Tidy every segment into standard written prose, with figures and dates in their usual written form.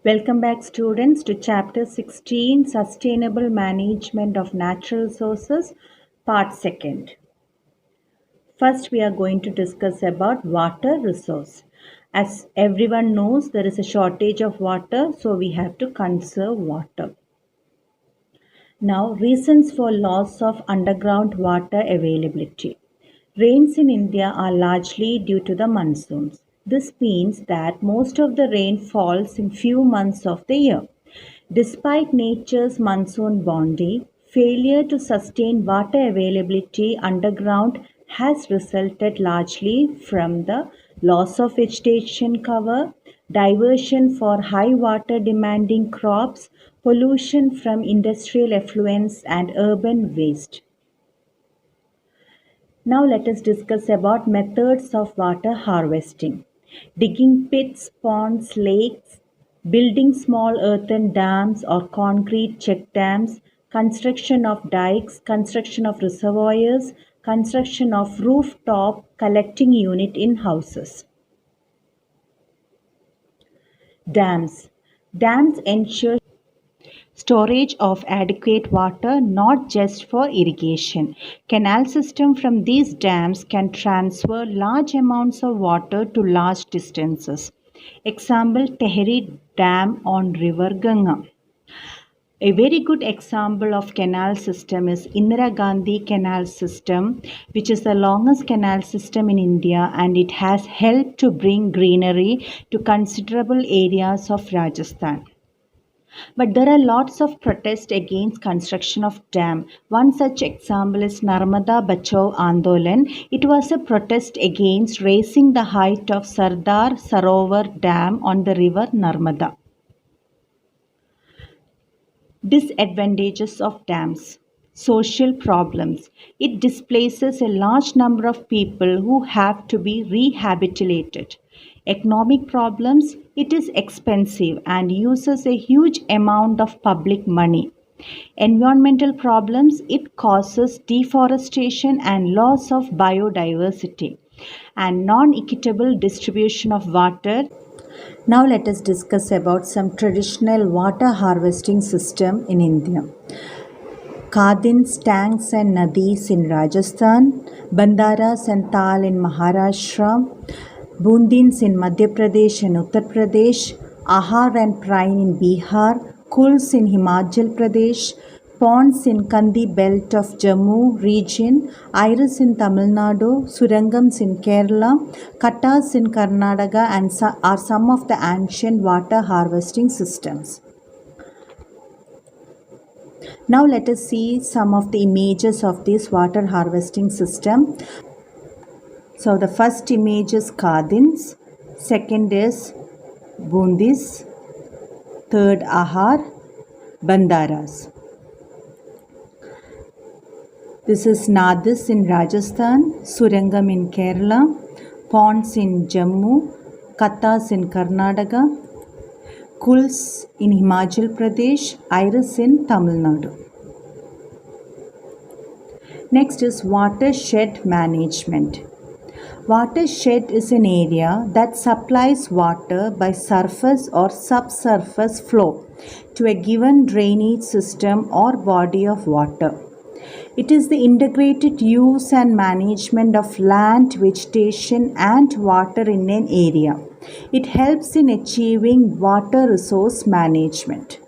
Welcome back students to chapter 16 Sustainable Management of Natural Resources part 2nd. First we are going to discuss about water resource. As everyone knows there is a shortage of water, so we have to conserve water. Now reasons for loss of underground water availability. Rains in India are largely due to the monsoons. This means that most of the rain falls in few months of the year. Despite nature's monsoon bounty, failure to sustain water availability underground has resulted largely from the loss of vegetation cover, diversion for high water demanding crops, pollution from industrial effluents and urban waste. Now let us discuss about methods of water harvesting. Digging pits, ponds, lakes, building small earthen dams or concrete check dams, construction of dikes, construction of reservoirs, construction of rooftop collecting unit in houses. Dams. Dams ensure storage of adequate water not just for irrigation. Canal system from these dams can transfer large amounts of water to large distances. Example Tehri Dam on River Ganga. A very good example of canal system is Indira Gandhi Canal System, which is the longest canal system in India, and it has helped to bring greenery to considerable areas of Rajasthan. But there are lots of protests against construction of dam. One such example is Narmada Bachao Andolan. It was a protest against raising the height of Sardar Sarovar Dam on the river Narmada. Disadvantages of dams. Social problems. It displaces a large number of people who have to be rehabilitated. Economic problems. It is expensive and uses a huge amount of public money. Environmental problems. It causes deforestation and loss of biodiversity. And non-equitable distribution of water. Now let us discuss about some traditional water harvesting system in India. Kadins, tanks and nadis in Rajasthan, Bandaras and Tal in Maharashtra, Bundins in Madhya Pradesh and Uttar Pradesh, Ahar and Prine in Bihar, Kuls in Himachal Pradesh, ponds in Kandi belt of Jammu region, Iris in Tamil Nadu, Surangams in Kerala, Kattas in Karnataka and are some of the ancient water harvesting systems. Now let us see some of the images of this water harvesting system. So the first image is Kadins, second is Bundis, third Ahar, Bandaras. This is Nadis in Rajasthan, Surangam in Kerala, ponds in Jammu, Kattas in Karnataka, Kuls in Himachal Pradesh, Iris in Tamil Nadu. Next is watershed management. Watershed is an area that supplies water by surface or subsurface flow to a given drainage system or body of water. It is the integrated use and management of land, vegetation and water in an area. It helps in achieving water resource management.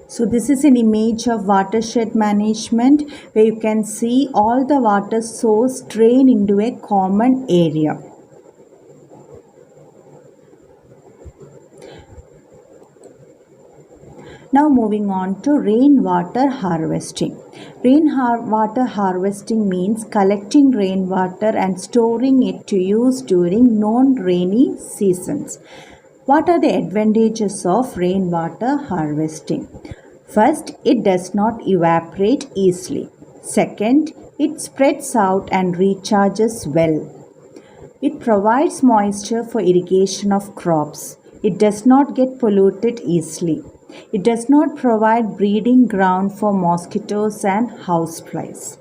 So this is an image of watershed management where you can see all the water source drain into a common area. Now moving on to rainwater harvesting. Rainwater harvesting means collecting rainwater and storing it to use during non-rainy seasons. What are the advantages of rainwater harvesting? First, it does not evaporate easily. Second, it spreads out and recharges well. It provides moisture for irrigation of crops. It does not get polluted easily. It does not provide breeding ground for mosquitoes and houseflies.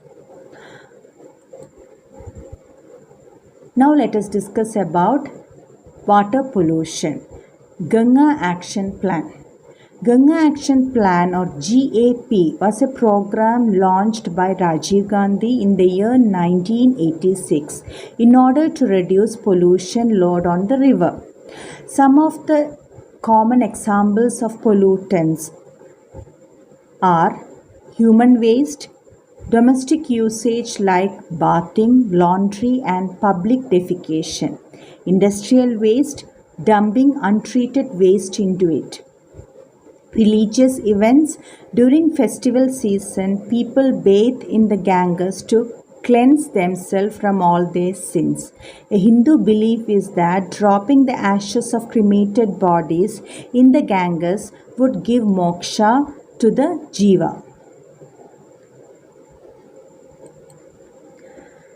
Now let us discuss about water pollution. Ganga Action Plan. Ganga Action Plan or GAP was a program launched by Rajiv Gandhi in the year 1986 in order to reduce pollution load on the river. Some of the common examples of pollutants are human waste, domestic usage like bathing, laundry, and public defecation, industrial waste, dumping untreated waste into it. Religious events during festival season, people bathe in the Ganges to cleanse themselves from all their sins. A Hindu belief is that dropping the ashes of cremated bodies in the Ganges would give moksha to the jiva.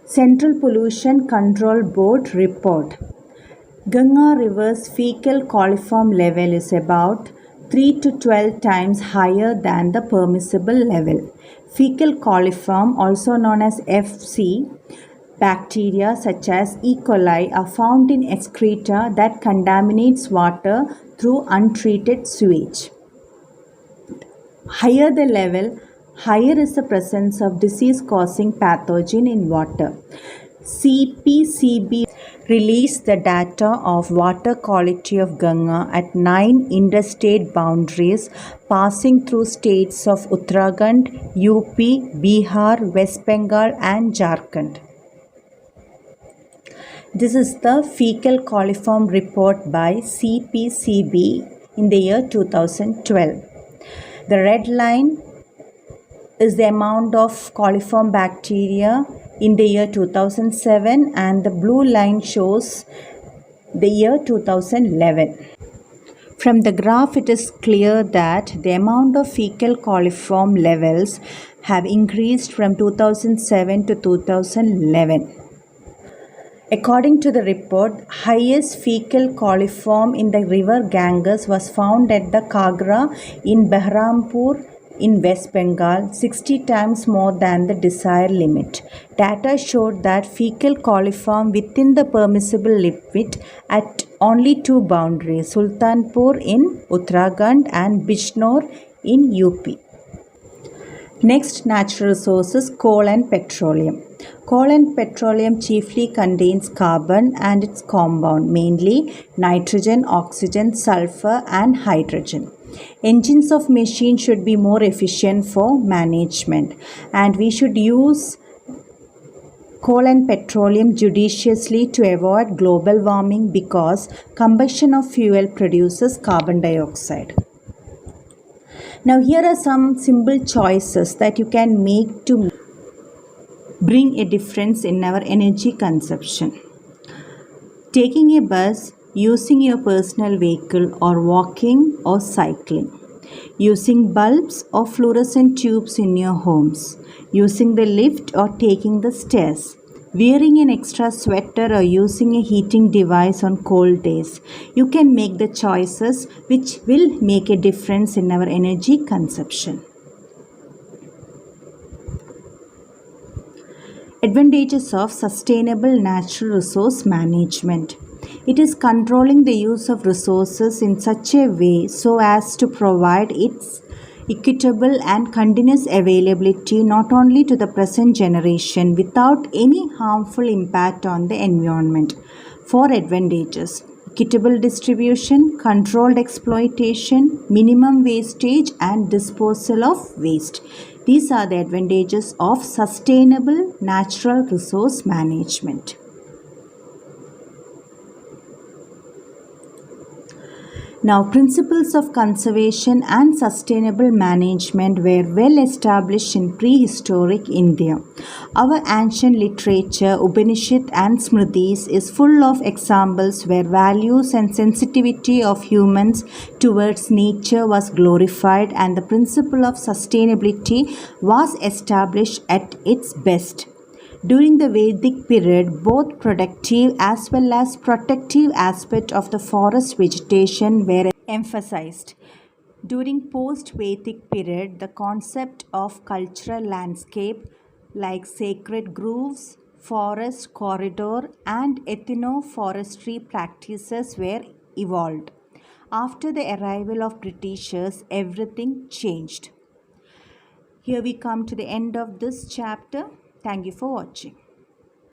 Central Pollution Control Board report. Ganga River's fecal coliform level is about 3 to 12 times higher than the permissible level. Fecal coliform, also known as FC, bacteria such as E. coli are found in excreta that contaminates water through untreated sewage. Higher the level, higher is the presence of disease-causing pathogen in water. CPCB released the data of water quality of Ganga at 9 interstate boundaries passing through states of Uttarakhand, UP, Bihar, West Bengal and Jharkhand. This is the fecal coliform report by CPCB in the year 2012. The red line is the amount of coliform bacteria in the year 2007 and the blue line shows the year 2011. From the graph, it is clear that the amount of fecal coliform levels have increased from 2007 to 2011. According to the report, highest fecal coliform in the river Ganges was found at the Kagra in Behrampur in West Bengal, 60 times more than the desired limit. Data showed that fecal coliform within the permissible limit at only two boundaries, Sultanpur in Uttarakhand and Bijnor in UP. Next, natural resources, coal and petroleum. Coal and petroleum chiefly contains carbon and its compound, mainly nitrogen, oxygen, sulfur and hydrogen. Engines of machines should be more efficient for management and we should use coal and petroleum judiciously to avoid global warming because combustion of fuel produces carbon dioxide. Now here are some simple choices that you can make to bring a difference in our energy consumption. Taking a bus, using your personal vehicle or walking or cycling. Using bulbs or fluorescent tubes in your homes. Using the lift or taking the stairs. Wearing an extra sweater or using a heating device on cold days. You can make the choices which will make a difference in our energy consumption. Advantages of sustainable natural resource management. It is controlling the use of resources in such a way so as to provide its equitable and continuous availability not only to the present generation without any harmful impact on the environment. Four advantages: equitable distribution, controlled exploitation, minimum wastage and disposal of waste. These are the advantages of sustainable natural resource management. Now, principles of conservation and sustainable management were well established in prehistoric India. Our ancient literature, Upanishad and Smritis, is full of examples where values and sensitivity of humans towards nature was glorified and the principle of sustainability was established at its best. During the Vedic period, both productive as well as protective aspects of the forest vegetation were emphasized. During post-Vedic period, the concept of cultural landscape like sacred groves, forest corridor and ethnoforestry practices were evolved. After the arrival of Britishers, everything changed. Here we come to the end of this chapter. Thank you for watching.